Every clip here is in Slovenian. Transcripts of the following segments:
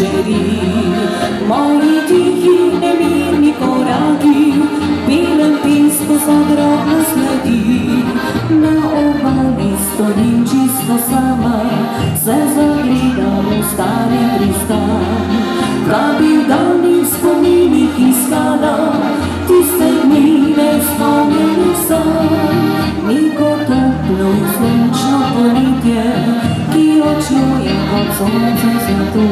večeri, moji tihi nemirni koraki, belem pesku za drobno sledi. Na obali stojim čisto sama, se zagledam v stari pristan. Da bi v daljnih spominih iskala tiste dni nespomnjenih sanj. Neko toplo sončno poletje, ki očuje kot sonce zlato,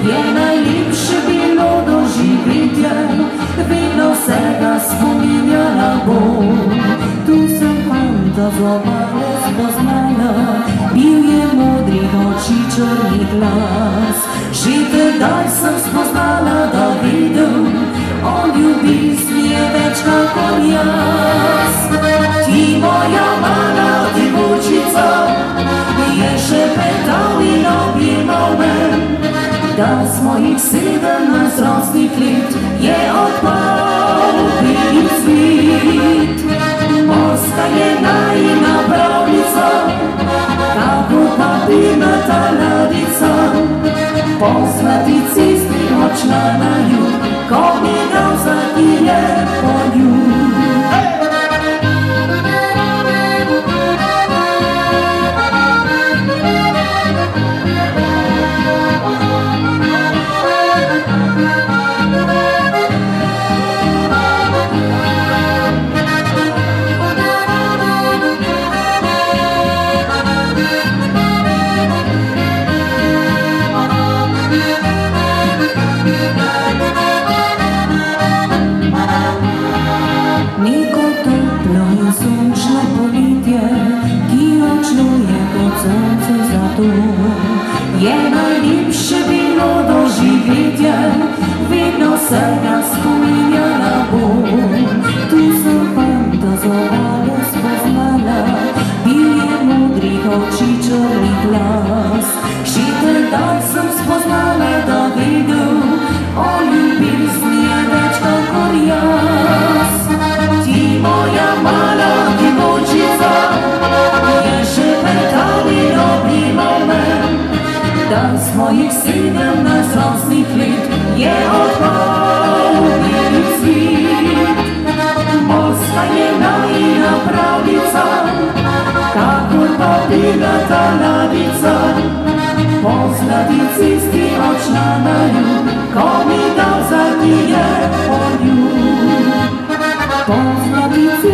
je najlepše bilo doživetje, vedno se ga spominjala bom. Tu sem fanta z obale spoznala, bil je modrih oči črni glas. Že tedaj sem spoznala, da vedem, o ljubezni je več kakor jaz. Ti moja mala divočica, je šepetal in objemal me, da z mojih 17 rosnih let je odpal beli cvet. Morska je najina pravljica, kako papirnata ladjica, po zlati cesti odšla na jug, ko njegov zadnji je poljub. Neko toplo in sončno poletje, ki očluje kot sonce zlato, je najlepše bilo doživetje, vedno se ga spominjala bom. Tu sem fanta z obale spoznala, bil je modrih oči črni glas. Že tedaj sem spoznala, da vedel, o ljubezni je več kakor jaz. Moja mala divočica, je šepetal in objemal me, da z mojih 17 rosnih let je odpal beli cvet. Morska je najina pravljica, kakor papirnata ladjica, po zlati cesti odšla na jug, ko mi dal zadnji je poljub. Po zlati cesti